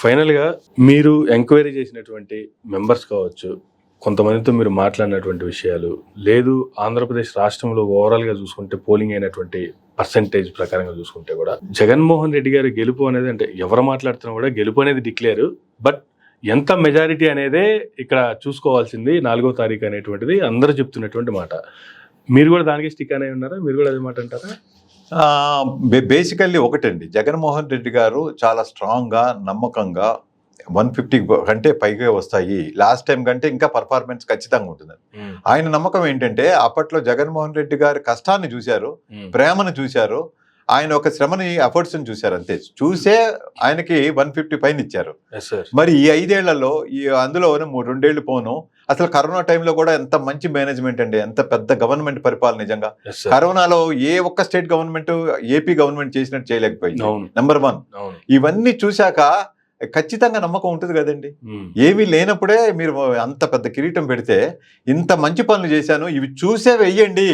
ఫైనల్గా మీరు ఎంక్వైరీ చేసినటువంటి మెంబర్స్ కావచ్చు, కొంతమందితో మీరు మాట్లాడినటువంటి విషయాలు, లేదు ఆంధ్రప్రదేశ్ రాష్ట్రంలో ఓవరాల్గా చూసుకుంటే పోలింగ్ అయినటువంటి పర్సెంటేజ్ ప్రకారంగా చూసుకుంటే కూడా జగన్మోహన్ రెడ్డి గారి గెలుపు అనేది, అంటే ఎవరు మాట్లాడుతున్నా కూడా గెలుపు అనేది డిక్లేర్, బట్ ఎంత మెజారిటీ అనేదే ఇక్కడ చూసుకోవాల్సింది 4వ తారీఖు అనేటువంటిది అందరూ చెప్తున్నటువంటి మాట. మీరు కూడా దానికి స్టిక్ అనే ఉన్నారా? మీరు కూడా అదే మాట అంటారా? బేసికల్లీ ఒకటండి, జగన్మోహన్ రెడ్డి గారు చాలా స్ట్రాంగ్గా నమ్మకంగా 150 కంటే పైగా వస్తాయి, లాస్ట్ టైం కంటే ఇంకా పర్ఫార్మెన్స్ ఖచ్చితంగా ఉంటుంది. ఆయన నమ్మకం ఏంటంటే అప్పట్లో జగన్మోహన్ రెడ్డి గారి కష్టాన్ని చూశారు, ప్రేమను చూశారు, ఆయన ఒక శ్రమని ఎఫర్ట్స్ని చూశారు, అంతే. చూసే ఆయనకి 150 పైన ఇచ్చారు. మరి ఈ 5 ఏళ్లలో అందులో 2 ఏళ్లు పోను, అసలు కరోనా టైంలో కూడా ఎంత మంచి మేనేజ్మెంట్ అండి, ఎంత పెద్ద గవర్నమెంట్ పరిపాలన. నిజంగా కరోనాలో ఏ ఒక్క స్టేట్ గవర్నమెంట్ ఏపీ గవర్నమెంట్ చేసినట్టు చేయలేకపోయింది. నెంబర్ 1. ఇవన్నీ చూశాక ఖచ్చితంగా నమ్మకం ఉంటుంది కదండి. ఏమీ లేనప్పుడే మీరు అంత పెద్ద కిరీటం పెడితే, ఇంత మంచి పనులు చేశాను ఇవి చూసే వెయ్యండి,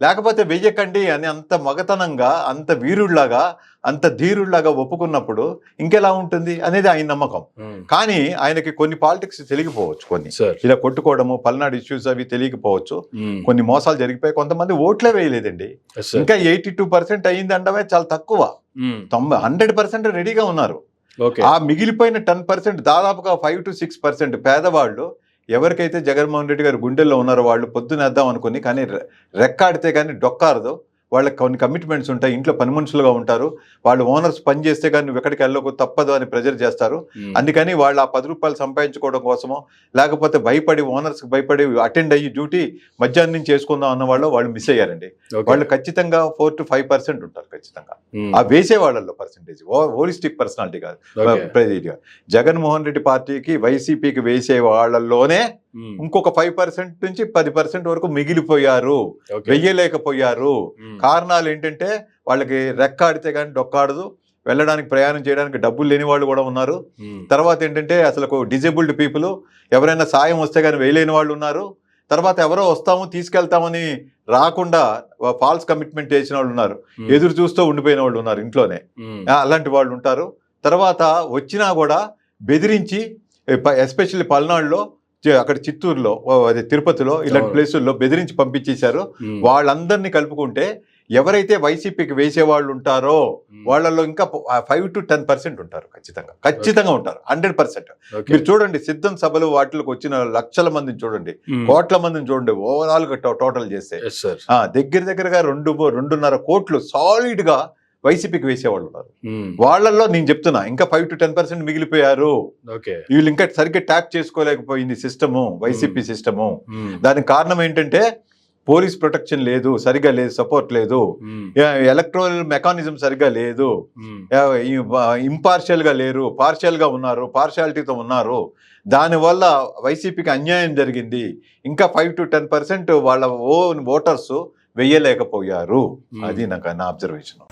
లేకపోతే వెయ్యకండి అని అంత మగతనంగా, అంత వీరుళ్లాగా, అంత ధీరుళ్లాగా ఒప్పుకున్నప్పుడు ఇంకెలా ఉంటుంది అనేది ఆయన నమ్మకం. కానీ ఆయనకి కొన్ని పాలిటిక్స్ తెలియకపోవచ్చు, కొన్ని ఇలా కొట్టుకోవడము, పల్నాడు ఇష్యూస్ అవి తెలియకపోవచ్చు, కొన్ని మోసాలు జరిగిపోయి కొంతమంది ఓట్లే వేయలేదండి. ఇంకా 82% అయ్యింది అనడమే చాలా తక్కువ. 100% రెడీగా ఉన్నారు. ఆ మిగిలిపోయిన 10%, దాదాపుగా 5 to 6% పేదవాళ్ళు ఎవరికైతే జగన్మోహన్ రెడ్డి గారు గుండెల్లో ఉన్నారో వాళ్ళు పొద్దునేద్దాం అనుకుని, కానీ రెక్కాడితే కానీ డొక్కారదు. వాళ్ళకి కొన్ని కమిట్మెంట్స్ ఉంటాయి, ఇంట్లో పని మనుషులుగా ఉంటారు, వాళ్ళు ఓనర్స్ పని చేస్తే కానీ నువ్వు ఎక్కడికి వెళ్ళకు తప్పదు అని ప్రెజర్ చేస్తారు. అందుకని వాళ్ళు ఆ 10 రూపాయలు సంపాదించుకోవడం కోసమో, లేకపోతే భయపడి ఓనర్స్కి భయపడి అటెండ్ అయ్యి డ్యూటీ మధ్యాహ్నం నుంచి చేసుకుందాం అన్న వాళ్ళు మిస్ అయ్యారండి. వాళ్ళు ఖచ్చితంగా 4 to 5% ఉంటారు ఖచ్చితంగా ఆ వేసే వాళ్ళల్లో పర్సెంటేజ్. హోలిస్టిక్ పర్సనాలిటీ కాదు. జగన్మోహన్ రెడ్డి పార్టీకి, వైసీపీకి వేసే వాళ్ళల్లోనే ఇంకొక 5% నుంచి 10% వరకు మిగిలిపోయారు, వెయ్యలేకపోయారు. కారణాలు ఏంటంటే వాళ్ళకి రెక్కాడితే కానీ డొక్కాడదు, వెళ్ళడానికి ప్రయాణం చేయడానికి డబ్బులు లేని వాళ్ళు కూడా ఉన్నారు. తర్వాత ఏంటంటే అసలు డిజేబుల్డ్ పీపుల్, ఎవరైనా సాయం వస్తే కానీ వేయలేని వాళ్ళు ఉన్నారు. తర్వాత ఎవరో వస్తాము తీసుకెళ్తామని రాకుండా ఫాల్స్ కమిట్మెంట్ చేసిన వాళ్ళు ఉన్నారు, ఎదురు చూస్తూ ఉండిపోయిన వాళ్ళు ఉన్నారు ఇంట్లోనే, అలాంటి వాళ్ళు ఉంటారు. తర్వాత వచ్చినా కూడా బెదిరించి, ఎస్పెషల్లీ పల్నాడులో, అక్కడ చిత్తూరులో, అదే తిరుపతిలో, ఇలాంటి ప్లేసుల్లో బెదిరించి పంపించేశారు. వాళ్ళందరినీ కలుపుకుంటే ఎవరైతే వైసీపీకి వేసేవాళ్ళు ఉంటారో వాళ్ళల్లో ఇంకా 5 to 10% ఉంటారు, ఖచ్చితంగా ఉంటారు, 100%. మీరు చూడండి, సిద్ధం సభలు వాటికి వచ్చిన లక్షల మందిని చూడండి, కోట్ల మందిని చూడండి, ఓవరాల్ గా టోటల్ చేస్తే దగ్గరగా 2.5 కోట్లు సాలిడ్ గా వైసీపీకి వేసేవాళ్ళు ఉన్నారు. వాళ్ళల్లో నేను చెప్తున్నా ఇంకా 5 to 10% మిగిలిపోయారు. వీళ్ళు ఇంకా సరిగ్గా ట్యాప్ చేసుకోలేకపోయింది సిస్టము, వైసీపీ సిస్టము. దానికి కారణం ఏంటంటే పోలీస్ ప్రొటెక్షన్ లేదు, సరిగా లేదు, సపోర్ట్ లేదు, ఎలక్ట్రల్ మెకానిజం సరిగా లేదు, ఇంపార్షియల్ గా లేరు, పార్షియల్ గా ఉన్నారు, పార్షియాలిటీతో ఉన్నారు. దానివల్ల వైసీపీకి అన్యాయం జరిగింది. ఇంకా 5 to 10% వాళ్ళ ఓన్ ఓటర్స్ వెయ్యలేకపోయారు. అది నాకు నా అబ్జర్వేషన్.